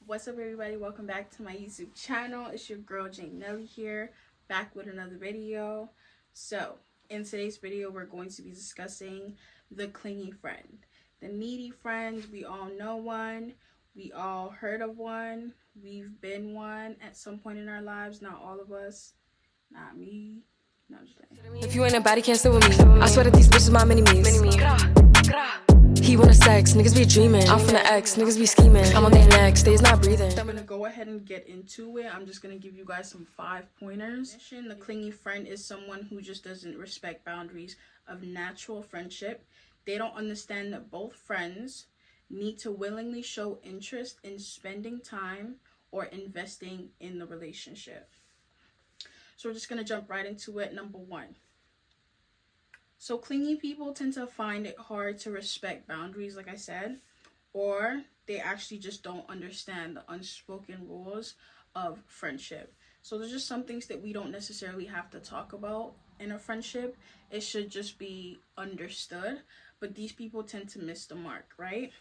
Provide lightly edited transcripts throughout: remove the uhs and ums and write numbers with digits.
What's up, everybody? Welcome back to my YouTube channel. It's your girl Jane Nelly here, back with another video. So in today's video, we're going to be discussing the clingy friend, the needy friend. We all know one, we all heard of one, we've been one at some point in our lives. Not all of us, not me. No, I'm just kidding. If you ain't a body, can't sit with me. I swear that these bitches my mini-me's. He wanna sex, niggas be dreaming. I'm from the X, niggas be scheming. I'm on their neck, stays not breathing. I'm gonna go ahead and get into it. I'm just gonna give you guys some 5 pointers. The clingy friend is someone who just doesn't respect boundaries of natural friendship. They don't understand that both friends need to willingly show interest in spending time or investing in the relationship. So we're just gonna jump right into it. Number 1. So clingy people tend to find it hard to respect boundaries, like I said, or they actually just don't understand the unspoken rules of friendship. So there's just some things that we don't necessarily have to talk about in a friendship. It should just be understood, but these people tend to miss the mark, right?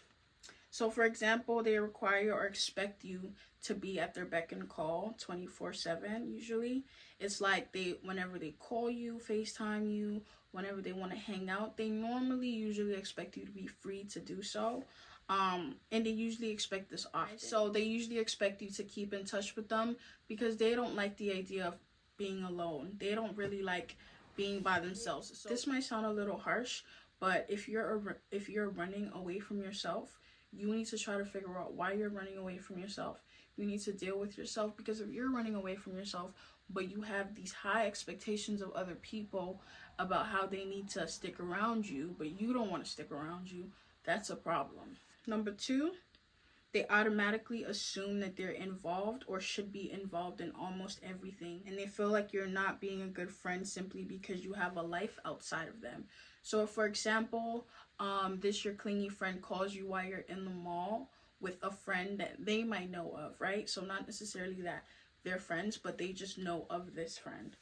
So for example, they require or expect you to be at their beck and call 24/7 usually. It's like whenever they call you, FaceTime you, whenever they want to hang out, they usually expect you to be free to do so. And they usually expect this often. So they usually expect you to keep in touch with them because they don't like the idea of being alone. They don't really like being by themselves. So this might sound a little harsh, but if you're running away from yourself, you need to try to figure out why you're running away from yourself. You need to deal with yourself, because if you're running away from yourself, but you have these high expectations of other people about how they need to stick around you, but you don't want to stick around you, that's a problem. Number 2, they automatically assume that they're involved or should be involved in almost everything. And they feel like you're not being a good friend simply because you have a life outside of them. So if, for example, your clingy friend calls you while you're in the mall with a friend that they might know of, right? So not necessarily that they're friends, but they just know of this friend.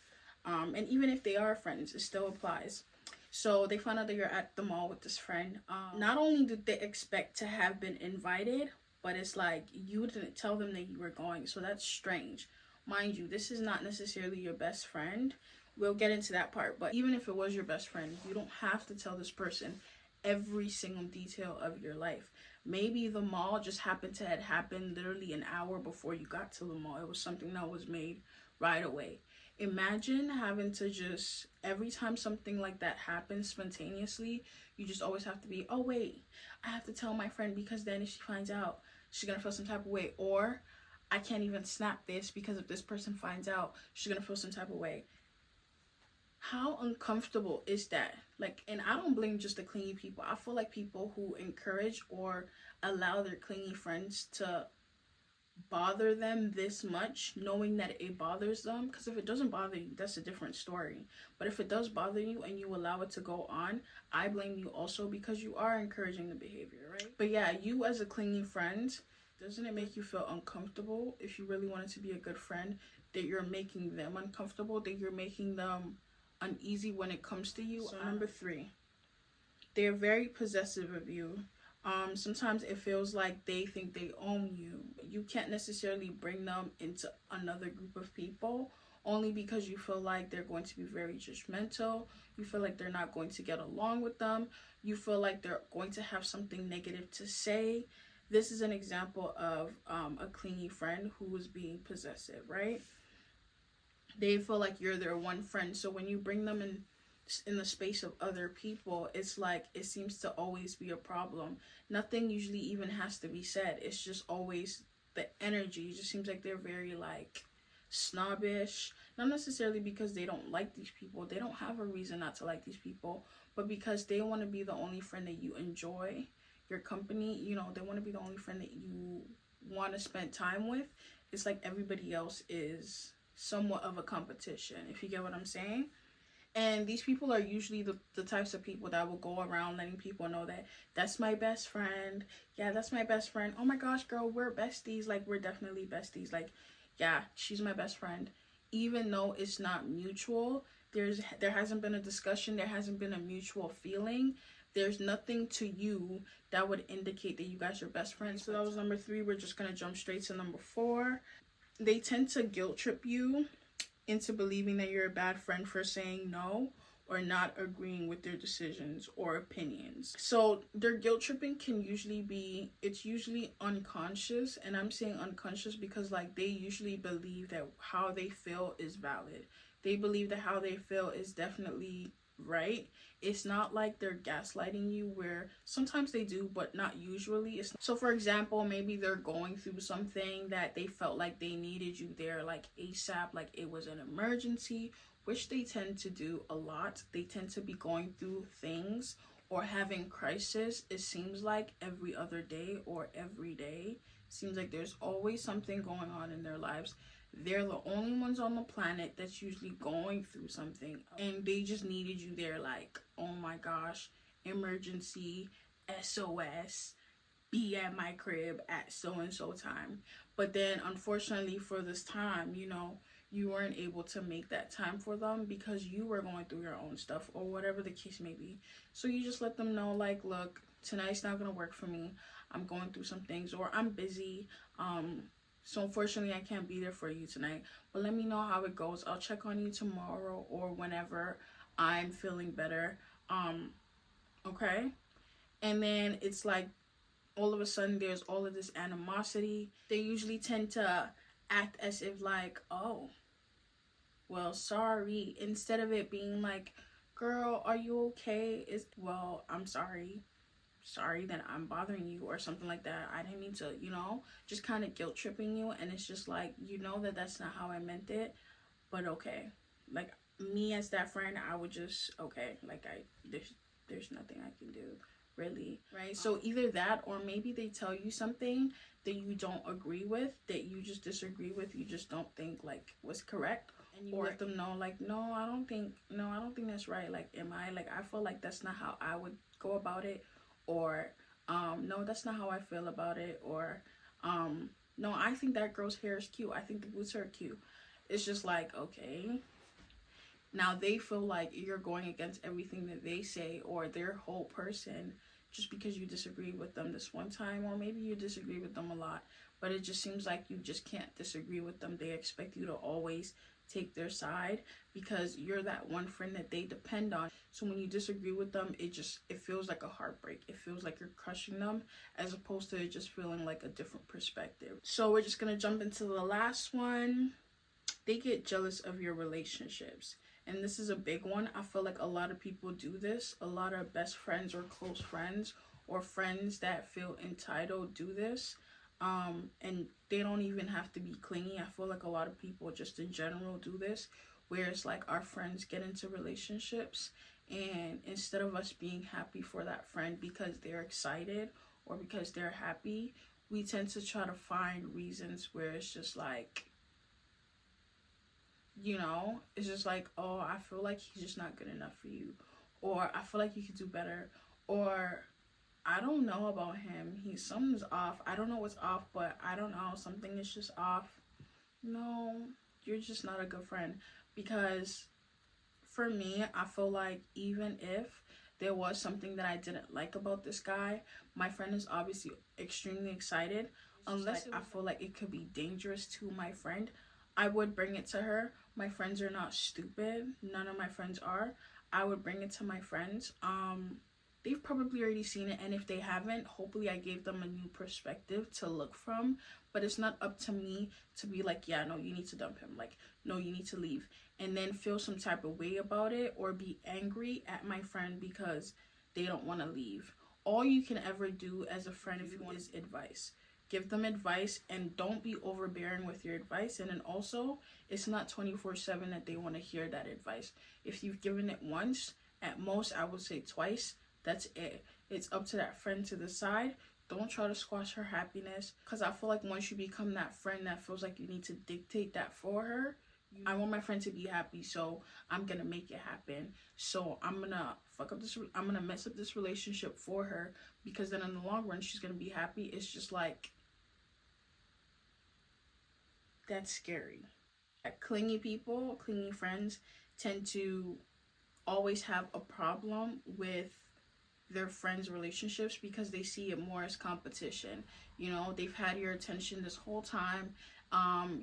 And even if they are friends, it still applies. So they find out that you're at the mall with this friend. Not only did they expect to have been invited, but it's like you didn't tell them that you were going. So that's strange. Mind you, this is not necessarily your best friend. We'll get into that part. But even if it was your best friend, you don't have to tell this person every single detail of your life. Maybe the mall just happened to have happened literally an hour before you got to the mall. It was something that was made right away. Imagine having to just, every time something like that happens spontaneously, you just always have to be, oh wait, I have to tell my friend because then if she finds out, she's gonna feel some type of way. Or I can't even snap this because if this person finds out, she's gonna feel some type of way. How uncomfortable is that? And I don't blame just the clingy people. I feel like people who encourage or allow their clingy friends to bother them this much, knowing that it bothers them, because if it doesn't bother you, that's a different story. But if it does bother you and you allow it to go on, I blame you also, because you are encouraging the behavior, right? But yeah, you as a clingy friend, doesn't it make you feel uncomfortable if you really wanted to be a good friend, that you're making them uncomfortable, that you're making them uneasy when it comes to you? So number 3, they're very possessive of you. Sometimes it feels like they think they own you. You can't necessarily bring them into another group of people, only because you feel like they're going to be very judgmental. You feel like they're not going to get along with them. You feel like they're going to have something negative to say. This is an example of a clingy friend who is being possessive, right? They feel like you're their one friend. So when you bring them in the space of other people, it's like it seems to always be a problem. Nothing usually even has to be said. It's just always the energy. It just seems like they're very snobbish. Not necessarily because they don't like these people. They don't have a reason not to like these people, but because they want to be the only friend that you enjoy your company. They want to be the only friend that you want to spend time with. It's like everybody else is somewhat of a competition, if you get what I'm saying. And these people are usually the types of people that will go around letting people know that that's my best friend. Yeah, that's my best friend. Oh my gosh, girl, we're besties. We're definitely besties. Yeah, she's my best friend. Even though it's not mutual, there hasn't been a discussion, there hasn't been a mutual feeling. there's nothing to you that would indicate that you guys are best friends. So that was number 3. We're just gonna jump straight to number 4. They tend to guilt trip you into believing that you're a bad friend for saying no or not agreeing with their decisions or opinions. So their guilt tripping can usually be, it's usually unconscious, and I'm saying unconscious because like they usually believe that how they feel is valid. They believe that how they feel is definitely right. It's not like they're gaslighting you, where sometimes they do but not usually. So for example, maybe they're going through something that they felt like they needed you there like ASAP, like it was an emergency, which they tend to do a lot. They tend to be going through things or having crisis, it seems like every other day or every day. Seems like there's always something going on in their lives. They're the only ones on the planet that's usually going through something, and they just needed you there like, oh my gosh, emergency, SOS, be at my crib at so and so time. But then unfortunately for this time, you know, you weren't able to make that time for them because you were going through your own stuff or whatever the case may be. So you just let them know like, look, tonight's not gonna work for me. I'm going through some things, or I'm busy. So unfortunately I can't be there for you tonight, but let me know how it goes. I'll check on you tomorrow or whenever I'm feeling better. Okay? And then it's like all of a sudden there's all of this animosity. They usually tend to act as if like, oh, well, sorry, instead of it being like, girl, are you okay? Is, well, I'm sorry that I'm bothering you or something like that. I didn't mean to, you know, just kind of guilt tripping you. And it's just like, you know that that's not how I meant it, but okay. Like me as that friend, I would just, okay, like there's nothing I can do, really, right? So either that, or maybe they tell you something that you don't agree with, that you just disagree with, you just don't think like was correct, and you let them know like, no, I don't think that's right. Like, I feel like that's not how I would go about it, or no, that's not how I feel about it, or no, I think that girl's hair is cute, I think the boots are cute. It's just like, okay, now they feel like you're going against everything that they say or their whole person just because you disagree with them this one time, or maybe you disagree with them a lot, but it just seems like you just can't disagree with them. They expect you to always take their side because you're that one friend that they depend on. So when you disagree with them, it feels like a heartbreak. It feels like you're crushing them, as opposed to it just feeling like a different perspective. So we're just gonna jump into the last one. They get jealous of your relationships. And this is a big one. I feel like a lot of people do this. A lot of best friends or close friends or friends that feel entitled do this. And they don't even have to be clingy. I feel like a lot of people just in general do this, where it's like our friends get into relationships, and instead of us being happy for that friend because they're excited or because they're happy, we tend to try to find reasons where it's just like, you know, it's just like, oh, I feel like he's just not good enough for you, or I feel like you could do better, or I don't know about him, something's off, I don't know what's off, but I don't know, something is just off. No, you're just not a good friend. Because for me, I feel like even if there was something that I didn't like about this guy, my friend is obviously extremely excited. Unless I feel like it could be dangerous to my friend, I would bring it to her. My friends are not stupid. None of my friends are. I would bring it to my friends. They've probably already seen it, and if they haven't, hopefully I gave them a new perspective to look from. But it's not up to me to be like, yeah, no, you need to dump him. Like, no, you need to leave. And then feel some type of way about it, or be angry at my friend because they don't want to leave. All you can ever do as a friend if you want is advice. Give them advice, and don't be overbearing with your advice. And then also, it's not 24/7 that they want to hear that advice. If you've given it once, at most I would say twice, that's it. It's up to that friend to decide. Don't try to squash her happiness, because I feel like once you become that friend that feels like you need to dictate that for her, I want my friend to be happy, so I'm gonna make it happen. So I'm gonna I'm gonna mess up this relationship for her, because then in the long run she's gonna be happy. It's just like, that's scary. Clingy people, clingy friends tend to always have a problem with their friends' relationships because they see it more as competition. You know, they've had your attention this whole time.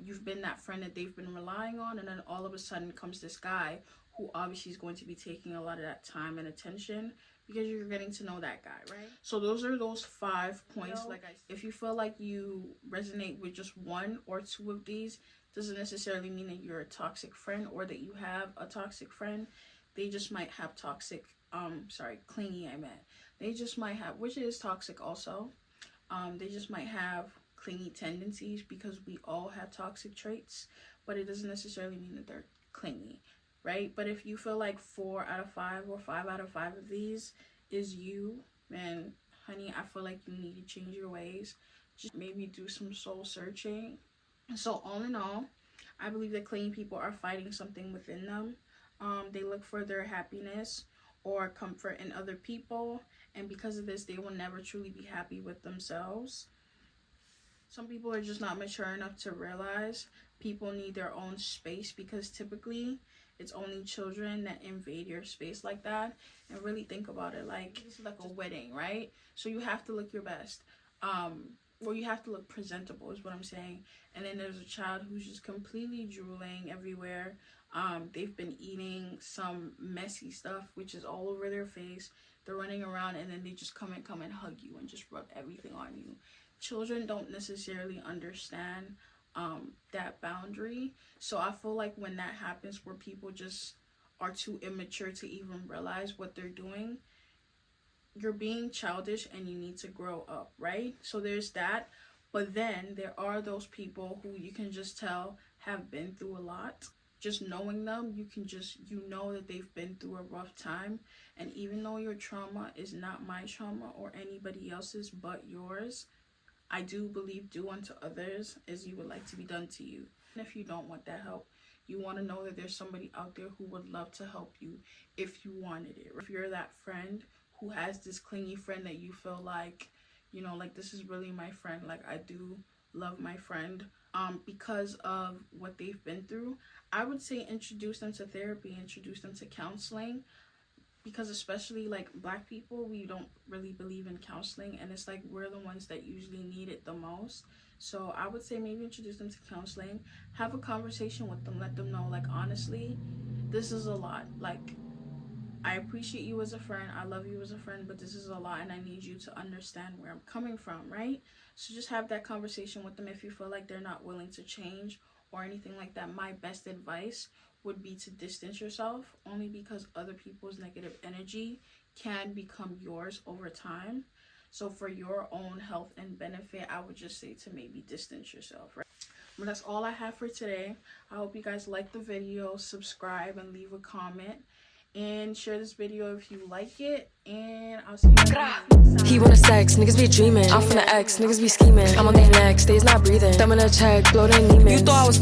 You've been that friend that they've been relying on, and then all of a sudden comes this guy who obviously is going to be taking a lot of that time and attention because you're getting to know that guy, right? So those are those 5 points. You know, like if you feel like you resonate with just 1 or 2 of these, doesn't necessarily mean that you're a toxic friend or that you have a toxic friend. They just might have toxic, clingy, I meant. They just might have, which is toxic also. They just might have clingy tendencies because we all have toxic traits, but it doesn't necessarily mean that they're clingy, right? But if you feel like 4 out of 5 or 5 out of 5 of these is you, man, honey, I feel like you need to change your ways. Just maybe do some soul searching. So all in all, I believe that clingy people are fighting something within them. They look for their happiness or comfort in other people, and because of this, they will never truly be happy with themselves. Some people are just not mature enough to realize people need their own space, because typically it's only children that invade your space like that. And really think about it, like it's like a wedding, right? So you have to look your best. Well, you have to look presentable is what I'm saying. And then there's a child who's just completely drooling everywhere. They've been eating some messy stuff, which is all over their face. They're running around, and then they just come and hug you and just rub everything on you. Children don't necessarily understand that boundary. So I feel like when that happens, where people just are too immature to even realize what they're doing, you're being childish and you need to grow up, right? So there's that. But then there are those people who you can just tell have been through a lot. Just knowing them, you know that they've been through a rough time. And even though your trauma is not my trauma or anybody else's but yours, I do believe do unto others as you would like to be done to you. And if you don't want that help, you want to know that there's somebody out there who would love to help you if you wanted it. If you're that friend who has this clingy friend that you feel like, you know, like this is really my friend, like I do love my friend, because of what they've been through, I would say introduce them to therapy, introduce them to counseling, because especially like Black people, we don't really believe in counseling, and it's like we're the ones that usually need it the most. So I would say maybe introduce them to counseling, have a conversation with them, let them know, like, honestly, this is a lot. Like, I appreciate you as a friend, I love you as a friend, but this is a lot, and I need you to understand where I'm coming from, right? So just have that conversation with them. If you feel like they're not willing to change or anything like that, my best advice would be to distance yourself, only because other people's negative energy can become yours over time. So for your own health and benefit, I would just say to maybe distance yourself, right? But that's all I have for today. I hope you guys like the video, subscribe and leave a comment, and share this video if you like it, and I'll see you guys next time. He wanna sex, niggas be dreaming. I'm from the X, niggas be scheming. I'm on their next, days not breathing. Thumb in a check, bloating anemic. You thought I was